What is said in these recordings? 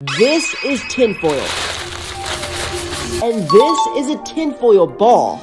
This is tinfoil. And this is a tinfoil ball.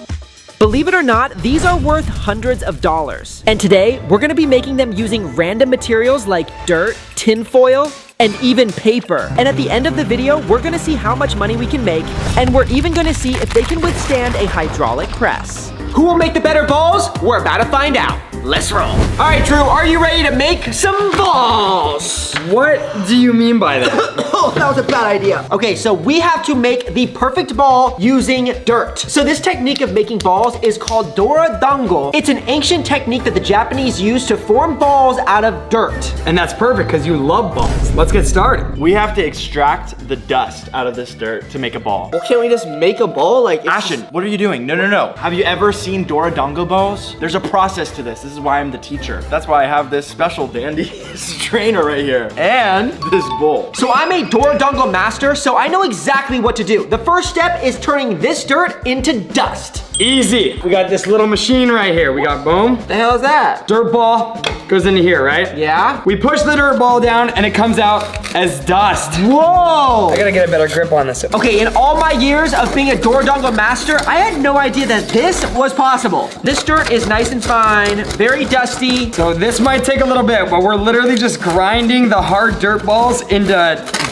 Believe it or not, these are worth hundreds of dollars. And today, we're gonna be making them using random materials like dirt, tinfoil, and even paper. And at the end of the video, we're gonna see how much money we can make, and we're even gonna see if they can withstand a hydraulic press. Who will make the better balls? We're about to find out. Let's roll. All right, Drew, are you ready to make some balls? What do you mean by that? Oh, that was a bad idea. Okay, so we have to make the perfect ball using dirt. So this technique of making balls is called Dora Dango. It's an ancient technique that the Japanese use to form balls out of dirt. And that's perfect because you love balls. Let's get started. We have to extract the dust out of this dirt to make a ball. Well, can't we just make a ball? Like, Ashton, what are you doing? No. Have you ever seen Dora Dango balls? There's a process to this. This is why I'm the teacher. That's why I have this special dandy strainer right here. And this bowl. So I'm a Dora Dango master, so I know exactly what to do. The first step is turning this dirt into dust. Easy. We got this little machine right here. We got boom. The hell is that? Dirt ball goes into here, right? Yeah? We push the dirt ball down and it comes out as dust. Whoa! I gotta get a better grip on this. Okay, in all my years of being a Dora Dango master, I had no idea that this was possible. This dirt is nice and fine, very dusty. So this might take a little bit, but we're literally just grinding the hard dirt balls into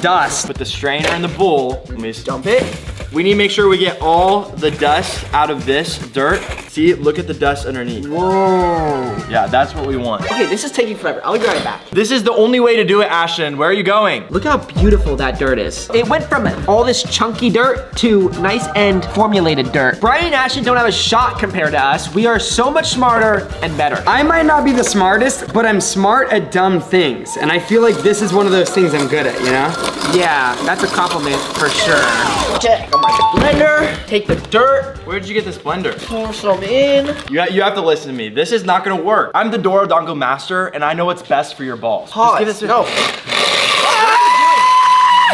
dust. Put the strainer in the bowl. Let me just dump it. We need to make sure we get all the dust out of this dirt. See, look at the dust underneath. Whoa. Yeah, that's what we want. Okay, this is taking forever. I'll be right back. This is the only way to do it, Ashton. Where are you going? Look how beautiful that dirt is. It went from all this chunky dirt to nice and formulated dirt. Brian and Ashton don't have a shot compared to us. We are so much smarter and better. I might not be the smartest, but I'm smart at dumb things. And I feel like this is one of those things I'm good at, you know? Yeah, that's a compliment for sure. Okay, I'm like a blender. Take the dirt. Where did you get this blender? Pour some in. You have to listen to me. This is not gonna work. I'm the Dora Dango master, and I know what's best for your balls. Pause. Just give this a- No.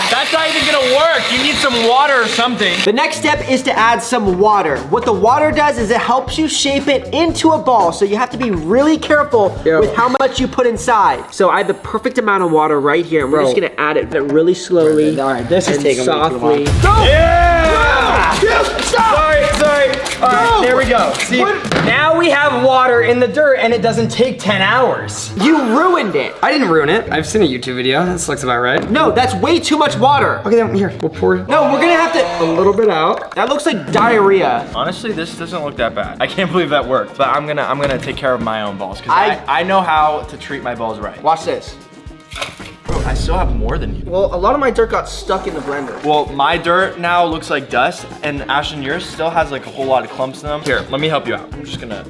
That's not even gonna work. You need some water or something. The next step is to add some water. What the water does is it helps you shape it into a ball. So you have to be really careful with how much you put inside. So I have the perfect amount of water right here. And we're just gonna add it really slowly. All right, this is and taking softly. Yeah! Sorry. All right, there we go. See, now we have water in the dirt and it doesn't take 10 hours. You ruined it. I didn't ruin it. I've seen a YouTube video. This looks about right. No, that's way too much water. Okay, then here, we'll pour No, we're gonna have to. a little bit out. That looks like diarrhea. Honestly, this doesn't look that bad. I can't believe that worked. But I'm gonna take care of my own balls because I know how to treat my balls right. Watch this. Bro, I still have more than you. Well, a lot of my dirt got stuck in the blender. Well, my dirt now looks like dust, and Ashton, yours still has like a whole lot of clumps in them. Here, let me help you out. I'm just gonna.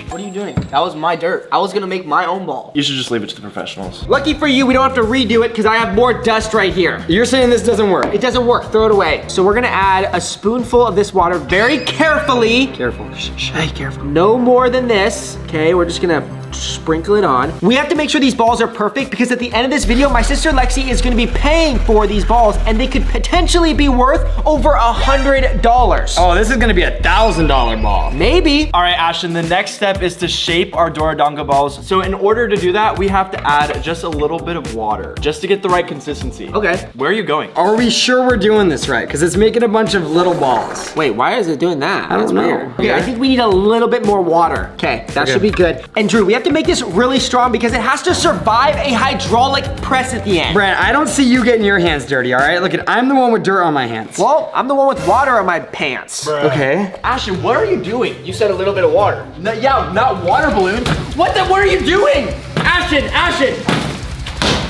What are you doing? That was my dirt. I was gonna make my own ball. You should just leave it to the professionals. Lucky for you, we don't have to redo it because I have more dust right here. You're saying this doesn't work? It doesn't work, throw it away. So we're gonna add a spoonful of this water very carefully. Careful. Shh, hey, careful. No more than this, okay? We're just gonna sprinkle it on. We have to make sure these balls are perfect because at the end of this video, my sister Lexi is gonna be paying for these balls and they could potentially be worth over $100. Oh, this is gonna be $1,000 ball. Maybe. All right, Ashton, the next step is to shape our Dora Dango balls. So in order to do that, we have to add just a little bit of water just to get the right consistency. Okay. Where are you going? Are we sure we're doing this right? Because it's making a bunch of little balls. Wait, why is it doing that? I don't know. Weird. Okay, I think we need a little bit more water. Okay, that should be good. And Drew, we have to make this really strong because it has to survive a hydraulic press at the end. Brent, I don't see you getting your hands dirty, all right? Look, I'm the one with dirt on my hands. Well, I'm the one with water on my pants. Okay. Ashton, what are you doing? You said a little bit of water. No, yeah, not water balloon. What are you doing? Ashton!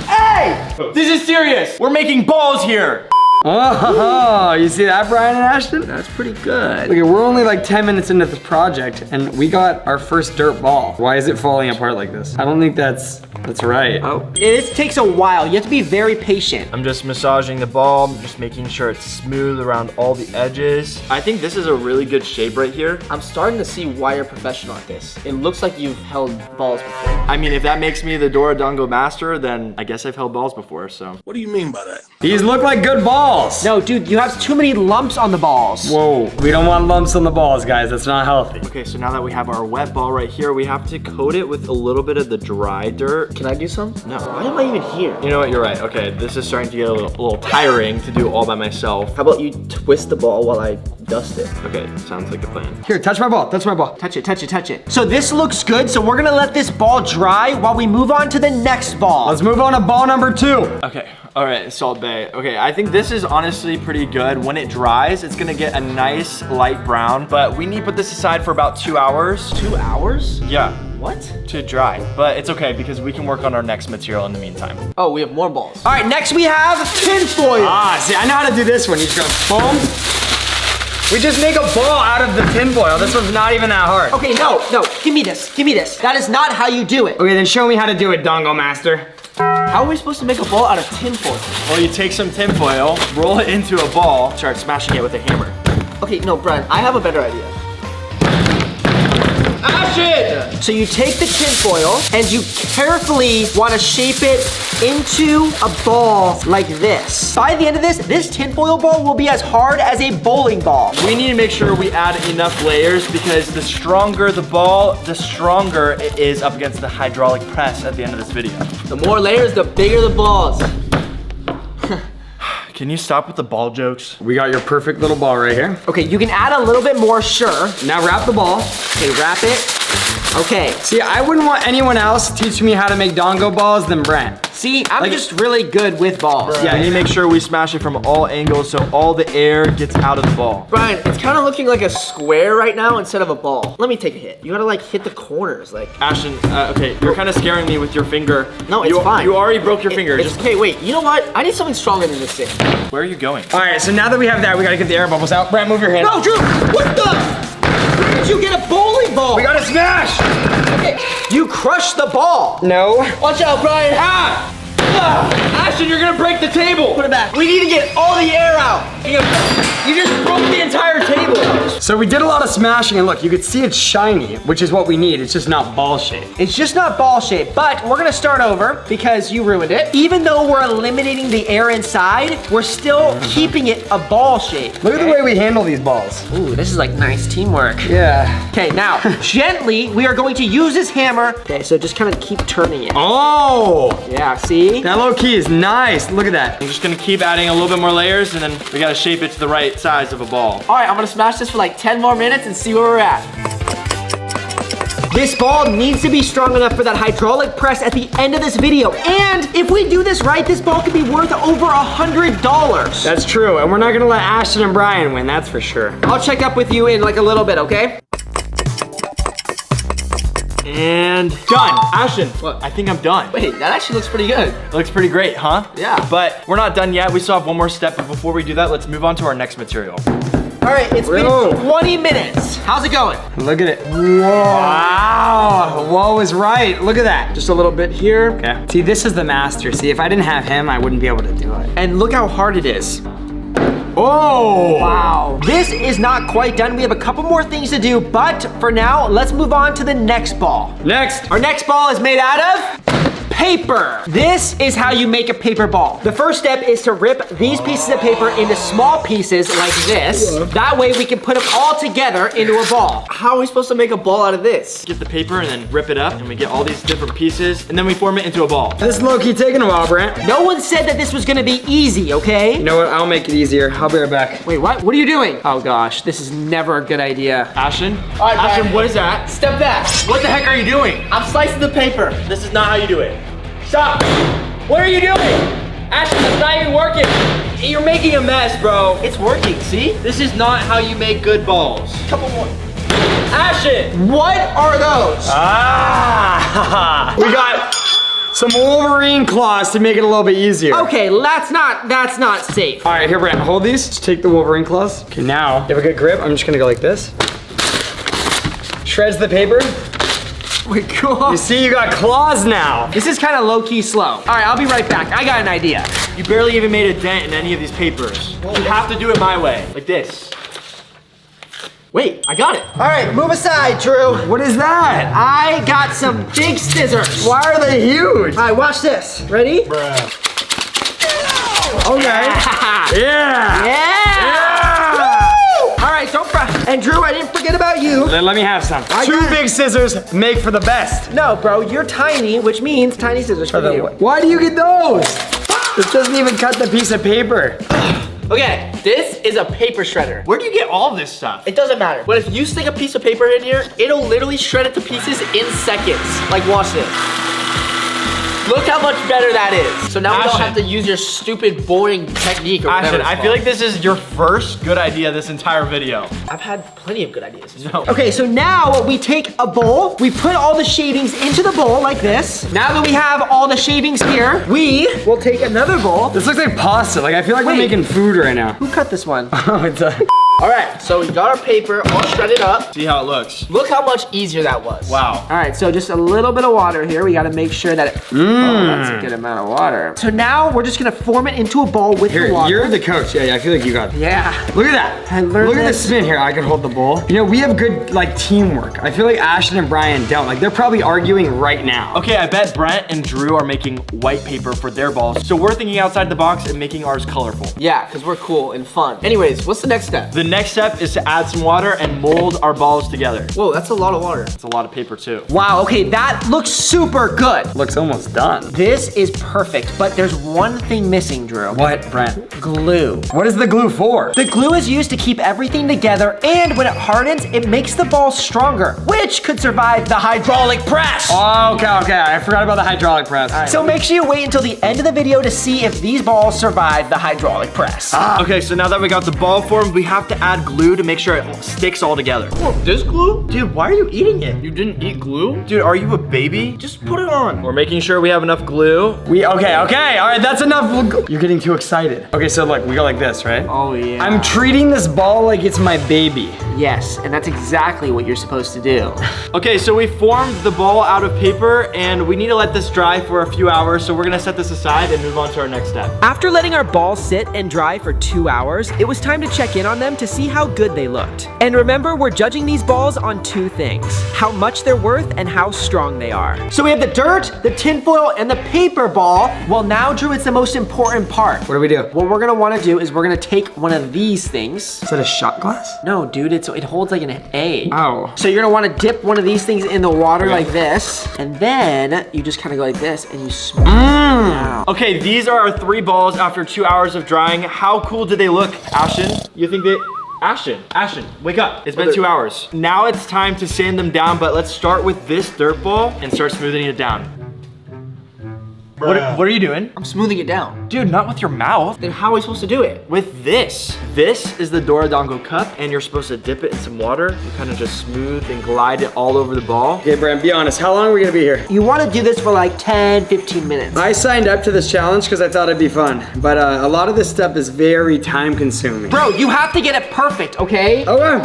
Hey! This is serious. We're making balls here. Oh, you see that, Brian and Ashton? That's pretty good. Look, we're only like 10 minutes into this project and we got our first dirt ball. Why is it falling apart like this? I don't think that's right. Oh, this takes a while. You have to be very patient. I'm just massaging the ball. I'm just making sure it's smooth around all the edges. I think this is a really good shape right here. I'm starting to see why you're professional at this. It looks like you've held balls before. I mean, if that makes me the Dora Dango master, then I guess I've held balls before, so. What do you mean by that? These look like good balls. No, dude, you have too many lumps on the balls. Whoa, we don't want lumps on the balls, guys. That's not healthy. Okay, so now that we have our wet ball right here, we have to coat it with a little bit of the dry dirt Can I do some? No. Why am I even here? You know what? You're right. Okay, this is starting to get a little tiring to do all by myself. How about you twist the ball while I dust it? Okay, sounds like a plan. Here, touch my ball. Touch my ball. Touch it, touch it, touch it. So this looks good, so we're gonna let this ball dry while we move on to the next ball. Let's move on to ball number 2. Okay, all right, Salt Bay. Okay, I think this is honestly pretty good. When it dries, it's gonna get a nice light brown, but we need to put this aside for about 2 hours. 2 hours? Yeah. What? To dry, but it's okay because we can work on our next material in the meantime. Oh, we have more balls. All right, next we have tinfoil. See, I know how to do this one. You just go boom. We just make a ball out of the tinfoil. This one's not even that hard. Okay, no, give me this, give me this. That is not how you do it. Okay, then show me how to do it, Dongo Master. How are we supposed to make a ball out of tinfoil? Well, you take some tinfoil, roll it into a ball, start smashing it with a hammer. Okay, no, Brian, I have a better idea. Ashton! So you take the tinfoil and you carefully want to shape it into a ball like this. By the end of this tinfoil ball will be as hard as a bowling ball. We need to make sure we add enough layers because the stronger the ball, the stronger it is up against the hydraulic press at the end of this video. The more layers, the bigger the balls. Can you stop with the ball jokes? We got your perfect little ball right here. Okay, you can add a little bit more, sure. Now wrap the ball. Okay, wrap it. Okay. See, I wouldn't want anyone else teaching me how to make Dongo balls than Brent. See, I'm just really good with balls. Yeah, we need to make sure we smash it from all angles so all the air gets out of the ball. Brian, it's kind of looking like a square right now instead of a ball. Let me take a hit. You gotta like hit the corners, like. Ashton, okay, you're kind of scaring me with your finger. No, it's fine. You already broke your finger. Okay, wait, you know what? I need something stronger than this thing. Where are you going? All right, so now that we have that, we gotta get the air bubbles out. Brent, move your hand. No, Drew, what the? Where did you get a bowling ball? We gotta smash! Okay, you crushed the ball. No. Watch out, Brian. Ah! Ashton, you're gonna break the table. Put it back. We need to get all the air out. You just broke the entire table. So we did a lot of smashing, and look, you can see it's shiny, which is what we need. It's just not ball shaped. It's just not ball shaped, but we're gonna start over because you ruined it. Even though we're eliminating the air inside, we're still keeping it a ball shape. Look at the way we handle these balls. Ooh, this is like nice teamwork. Yeah. Okay, now, gently, we are going to use this hammer. Okay, so just kind of keep turning it. Oh! Yeah, see? That low key is nice. Look at that. I'm just gonna keep adding a little bit more layers and then we gotta shape it to the right size of a ball. All right, I'm gonna smash this for like 10 more minutes and see where we're at. This ball needs to be strong enough for that hydraulic press at the end of this video. And if we do this right, this ball could be worth over $100. That's true, and we're not gonna let Ashton and Brian win, that's for sure. I'll check up with you in like a little bit, okay? And done. Ashton, What? I think I'm done. Wait, that actually looks pretty good. It looks pretty great, huh? Yeah. But we're not done yet. We still have one more step, but before we do that, let's move on to our next material. All right, it's Whoa. been 20 minutes. How's it going? Look at it. Whoa. Wow. Whoa is right. Look at that. Just a little bit here. Okay. See, this is the master. See, if I didn't have him, I wouldn't be able to do it. And look how hard it is. Oh! Wow. This is not quite done. We have a couple more things to do, but for now, let's move on to the next ball. Next. Our next ball is made out of paper. This is how you make a paper ball. The first step is to rip these pieces of paper into small pieces like this. That way we can put them all together into a ball. How are we supposed to make a ball out of this? Get the paper and then rip it up and we get all these different pieces and then we form it into a ball. This is low-key taking a while, Brent. No one said that this was gonna be easy, okay? You know what? I'll make it easier. I'll be right back. Wait, what? What are you doing? Oh gosh, this is never a good idea. Ashton? All right, Ashton, Brian. what is that? Step back. What the heck are you doing? I'm slicing the paper. This is not how you do it. Stop. What are you doing? Ashton, it's not even working. You're making a mess, bro. It's working, see? This is not how you make good balls. Couple more. Ashton! What are those? Ah! We got some Wolverine claws to make it a little bit easier. Okay, that's not safe. All right, here, Brent, hold these. Just take the Wolverine claws. Okay, now, you have a good grip. I'm just gonna go like this. Shreds the paper. Wait, cool. You see, you got claws now. This is kind of low-key slow. All right, I'll be right back. I got an idea. You barely even made a dent in any of these papers. You have to do it my way, like this. Wait, I got it. All right, move aside, Drew. What is that? I got some big scissors. Why are they huge? All right, watch this. Ready? Okay. Yeah. Yeah. Yeah. All right, don't fret. And Drew, I didn't forget about you. Then let me have some. Two big scissors make for the best. No, bro, you're tiny, which means tiny scissors for you. Why do you get those? This doesn't even cut the piece of paper. Okay, this is a paper shredder. Where do you get all this stuff? It doesn't matter. But if you stick a piece of paper in here, it'll literally shred it to pieces in seconds. Like, watch this. Look how much better that is. So now we don't Ashton. have to use your stupid, boring technique or Ashton, whatever. I feel like this is your first good idea this entire video. I've had plenty of good ideas. No. Okay, so now we take a bowl, we put all the shavings into the bowl like this. Now that we have all the shavings here, we will take another bowl. This looks like pasta. Like I feel like we're Wait. making food right now. Who cut this one? Oh, it's a... All right, so we got our paper all shredded up. See how it looks. Look how much easier that was. Wow. All right, so just a little bit of water here. We gotta make sure that it, oh, that's a good amount of water. So now we're just gonna form it into a ball with the Here, water. you're the coach. Yeah, I feel like you got it. Yeah. Look at that. I learned Look at the this. spin here. I can hold the bowl. You know, we have good like teamwork. I feel like Ashton and Brian don't. Like they're probably arguing right now. Okay, I bet Brent and Drew are making white paper for their balls. So we're thinking outside the box and making ours colorful. Yeah, because we're cool and fun. Anyways, what's the next step? The next step is to add some water and mold our balls together. Whoa, that's a lot of water. It's a lot of paper too. Wow, okay, that looks super good. Looks almost done. This is perfect, but there's one thing missing, Drew. What, Brent? Glue. What is the glue for? The glue is used to keep everything together, and when it hardens, it makes the ball stronger, which could survive the hydraulic press. Oh, okay. I forgot about the hydraulic press. So make sure you wait until the end of the video to see if these balls survive the hydraulic press. Okay, so now that we got the ball formed, we have to add glue to make sure it sticks all together. Whoa, this glue? Dude, why are you eating it? You didn't eat glue? Dude, are you a baby? Just put it on. We're making sure we have enough glue. Okay. All right, that's enough. You're getting too excited. Okay, so look, we go like this, right? Oh, yeah. I'm treating this ball like it's my baby. Yes, and that's exactly what you're supposed to do. Okay, so we formed the ball out of paper and we need to let this dry for a few hours. So we're gonna set this aside and move on to our next step. After letting our balls sit and dry for 2 hours, it was time to check in on them to see how good they looked. And remember, we're judging these balls on 2 things: how much they're worth and how strong they are. So we have the dirt, the tinfoil, and the paper ball. Well, now, Drew, it's the most important part. What do we do? What we're gonna wanna do is we're gonna take one of these things. Is that a shot glass? No, dude, it holds like an egg. Oh. So you're gonna wanna dip one of these things in the water like this, and then you just kinda go like this, and you smooth it out. Okay, these are our 3 balls after 2 hours of drying. How cool do they look, Ashton? You think they... Ashton, wake up. It's been 2 hours. Now it's time to sand them down, but let's start with this dirt ball and start smoothing it down. What are you doing? I'm smoothing it down. Dude, not with your mouth. Then how are we supposed to do it? With this. This is the Dorodongo cup, and you're supposed to dip it in some water. You kind of just smooth and glide it all over the ball. Okay, Brent, be honest. How long are we gonna be here? You wanna do this for like 10, 15 minutes. I signed up to this challenge because I thought it'd be fun, but a lot of this stuff is very time consuming. Bro, you have to get it perfect, okay? Okay.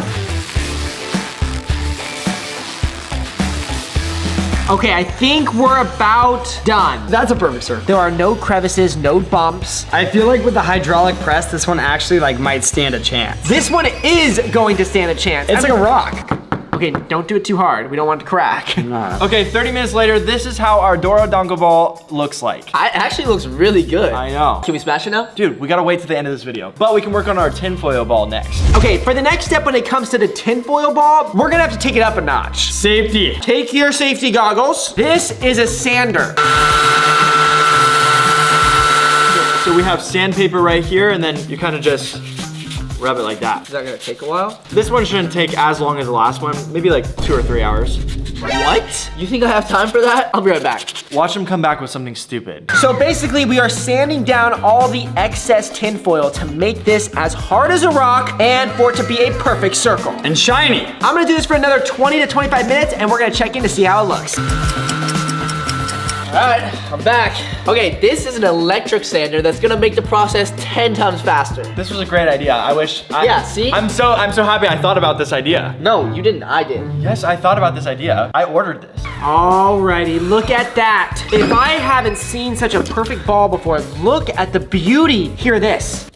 Okay, I think we're about done. That's a perfect circle. There are no crevices, no bumps. I feel like with the hydraulic press, this one actually like might stand a chance. This one is going to stand a chance. It's like a rock. Okay, don't do it too hard. We don't want it to crack. Okay, 30 minutes later, this is how our Dorodongo ball looks like. It actually looks really good. I know. Can we smash it now? Dude, we gotta wait to the end of this video. But we can work on our tinfoil ball next. Okay, for the next step when it comes to the tinfoil ball, we're gonna have to take it up a notch. Safety. Take your safety goggles. This is a sander. So we have sandpaper right here, and then you kind of just rub it like that. Is that gonna take a while? This one shouldn't take as long as the last one, maybe like 2 or 3 hours. What? You think I have time for that? I'll be right back. Watch him come back with something stupid. So basically, we are sanding down all the excess tinfoil to make this as hard as a rock and for it to be a perfect circle. And shiny. I'm gonna do this for another 20 to 25 minutes and we're gonna check in to see how it looks. All right, I'm back. Okay, this is an electric sander that's gonna make the process 10 times faster. This was a great idea. Yeah, see? I'm so happy I thought about this idea. No, you didn't, I did. Yes, I thought about this idea. I ordered this. Alrighty, look at that. If I haven't seen such a perfect ball before, look at the beauty. Hear this.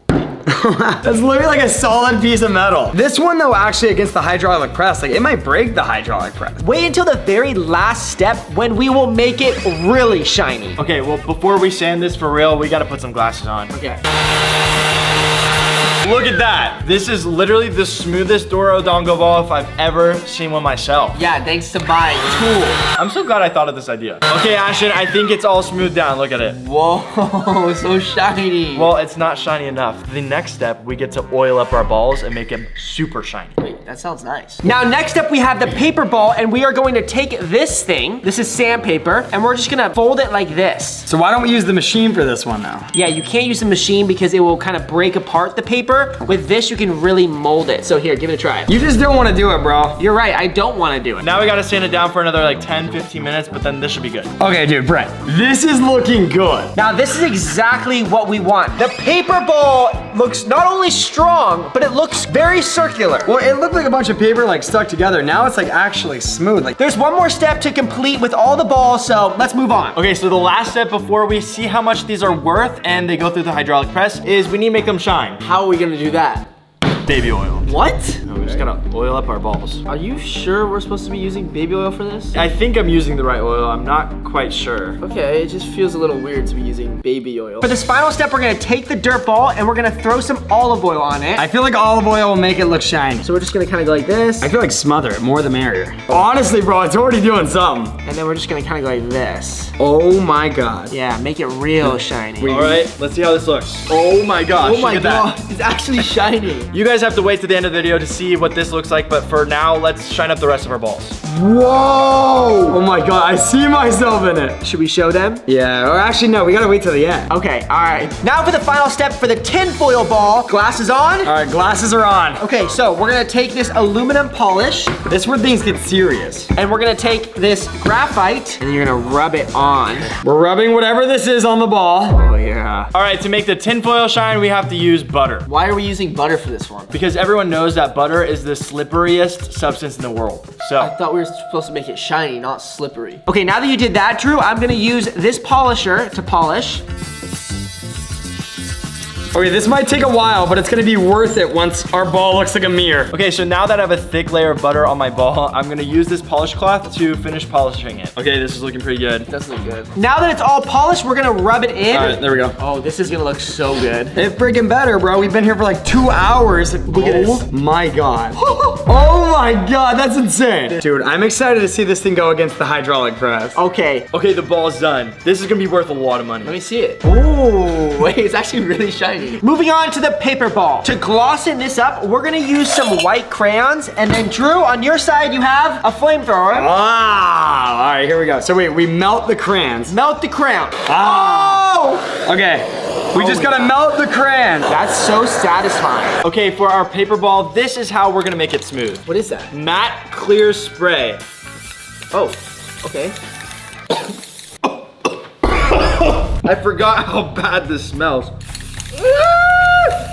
That's literally like a solid piece of metal. This one though, actually against the hydraulic press, like it might break the hydraulic press. Wait until the very last step when we will make it really shiny. Okay, well, before we sand this for real, we gotta put some glasses on. Okay. Look at that. This is literally the smoothest Durodongo ball if I've ever seen one myself. Yeah, thanks to my tool. I'm so glad I thought of this idea. Okay, Ashton, I think it's all smoothed down. Look at it. Whoa, so shiny. Well, it's not shiny enough. The next step, we get to oil up our balls and make them super shiny. Wait, that sounds nice. Now, next up, we have the paper ball, and we are going to take this thing. This is sandpaper, and we're just gonna fold it like this. So why don't we use the machine for this one now? Yeah, you can't use the machine because it will kind of break apart the paper. With this, you can really mold it. So here, give it a try. You just don't want to do it, bro. You're right, I don't want to do it. Now we gotta sand it down for another like 10, 15 minutes, but then this should be good. Okay, dude, Brent, this is looking good. Now, this is exactly what we want. The paper ball looks not only strong, but it looks very circular. Well, it looked like a bunch of paper like stuck together. Now it's like actually smooth. Like, There's one more step to complete with all the balls, so let's move on. Okay, so the last step before we see how much these are worth and they go through the hydraulic press is we need to make them shine. How are we gonna do that? Baby oil. What? We just gotta oil up our balls. Are you sure we're supposed to be using baby oil for this? I think I'm using the right oil. I'm not quite sure. Okay, it just feels a little weird to be using baby oil. For this final step, we're gonna take the dirt ball and we're gonna throw some olive oil on it. I feel like olive oil will make it look shiny. So we're just gonna kind of go like this. I feel like smother it, more the merrier. Honestly, bro, it's already doing something. And then we're just gonna kind of go like this. Oh my God. Yeah, make it real shiny. All right, let's see how this looks. Oh my gosh, Oh my look at that. god, it's actually shiny. You guys have to wait to the end of the video to see what this looks like, but for now, let's shine up the rest of our balls. Whoa! Oh my God, I see myself in it. Should we show them? Yeah, or actually no, we gotta wait till the end. Okay, all right. Now for the final step for the tinfoil ball. Glasses on. All right, glasses are on. Okay, so we're gonna take this aluminum polish This is where things get serious. and we're gonna take this graphite and you're gonna rub it on. We're rubbing whatever this is on the ball. Oh yeah. All right, to make the tinfoil shine, we have to use butter. Why are we using butter for this one? Because everyone knows that butter is the slipperiest substance in the world. I So, thought we were supposed to make it shiny, not slippery. Okay, now that you did that, Drew, I'm gonna use this polisher to polish. Okay, this might take a while, but it's gonna be worth it once our ball looks like a mirror. okay, so now that I have a thick layer of butter on my ball, I'm gonna use this polish cloth to finish polishing it. Okay, this is looking pretty good. That's look good. Now that it's all polished, we're gonna rub it in. All right, there we go. Oh, this is gonna look so good. It's freaking better, bro. We've been here for like 2 hours. Look at Oh this. my God. Oh my God, that's insane. Dude, I'm excited to see this thing go against the hydraulic press. Okay, Okay, the ball's done. This is gonna be worth a lot of money. let me see it. Ooh, wait, it's actually really shiny. Moving on to the paper ball. To glossen this up, we're gonna use some white crayons, and then Drew, on your side, you have a flamethrower. Ah, all right, here we go. So wait, we melt the crayons. Melt the crayon. Ah. Oh! Okay, we just gotta melt the crayons. That's so satisfying. Okay, for our paper ball, this is how we're gonna make it smooth. What is that? Matte clear spray. Oh, okay. I forgot how bad this smells.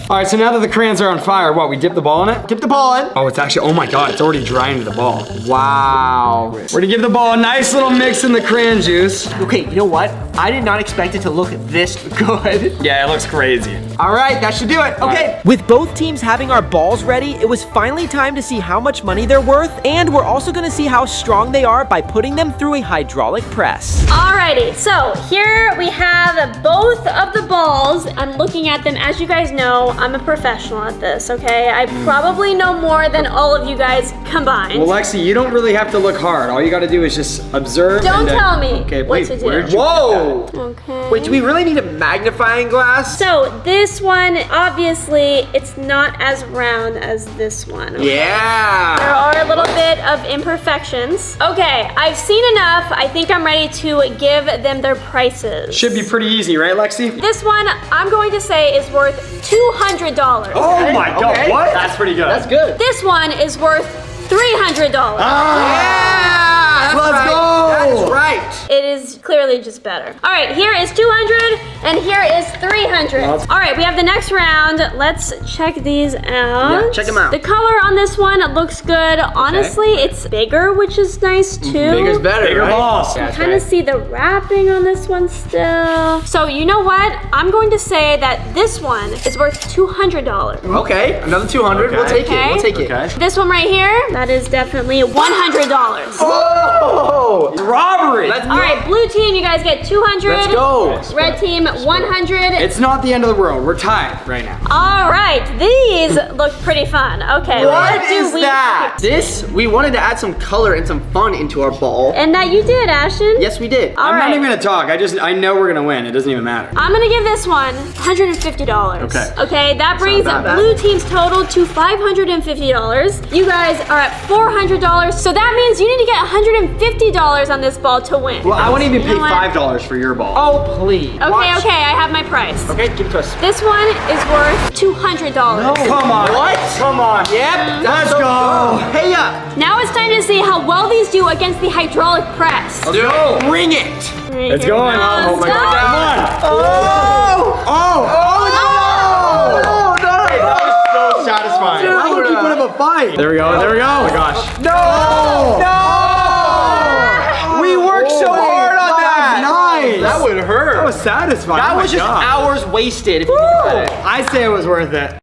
All right, so now that the crayons are on fire, what, we dip the ball in it? Dip the ball in. Oh, it's actually, oh my God, it's already dry into the ball. Wow. We're gonna give the ball a nice little mix in the crayon juice. Okay, you know what? I did not expect it to look this good. Yeah, it looks crazy. All right, that should do it. Okay. With both teams having our balls ready, it was finally time to see how much money they're worth, and we're also gonna see how strong they are by putting them through a hydraulic press. Alrighty, so here we have both of the balls. I'm looking at them. As you guys know, I'm a professional at this, okay? I probably know more than all of you guys combined. Well, Lexi, you don't really have to look hard. All you gotta do is just observe. Don't and then- tell me Okay, what wait, to do. where'd you Whoa. Okay. Wait, do we really need a magnifying glass? So this one, obviously, it's not as round as this one. okay? Yeah. There are a little bit of imperfections. Okay, I've seen enough. I think I'm ready to give them their prices. Should be pretty easy, right, Lexi? This one, I'm going to say, is worth $200. Oh my God, okay. what? That's pretty good. That's good. This one is worth $300. Yeah. That's Let's right. go. That is right. It is clearly just better. All right, here is 200 and here is 300. All right, we have the next round. Let's check these out. Yeah, check 'em out. The color on this one looks good. Honestly, it's bigger, which is nice too. Bigger's better, Bigger right? balls. Yeah, that's Kind right. of see the wrapping on this one still. So you know what? I'm going to say that this one is worth $200. Okay, another 200. We'll Okay. take it. We'll take it. Okay. This one right here, that is definitely $100. Oh! robbery. Let's All right, blue team, you guys get 200. Let's go. Red team, 100. It's not the end of the world. We're tied right now. All right, these look pretty fun. Okay, What do is that? This, we wanted to add some color and some fun into our ball. And that you did, Ashton. Yes, we did. All I'm right. not even gonna talk. I know we're gonna win. It doesn't even matter. I'm gonna give this one $150. Okay. Okay, that brings that bad. blue team's total to $550. You guys are at $400, so that means you need to get $150 on this ball to win. Well, I won't even You pay know what? $5 for your ball. Oh, please. Okay, okay, I have my price. Okay, give it to us. This one is worth $200. Come on. What? Come on. Yep. Let's go. Hey, Now it's time to see how well these do against the hydraulic press. bring it. It's going. Let's Oh my go. God. Come on. Hey, that was so satisfying. That would keep putting up a fight. There we go. There we go. Oh my gosh. No! We worked so hard on that. Nice. That would hurt. That was satisfying. That Oh my was just God. hours wasted if you think about it. I say it was worth it.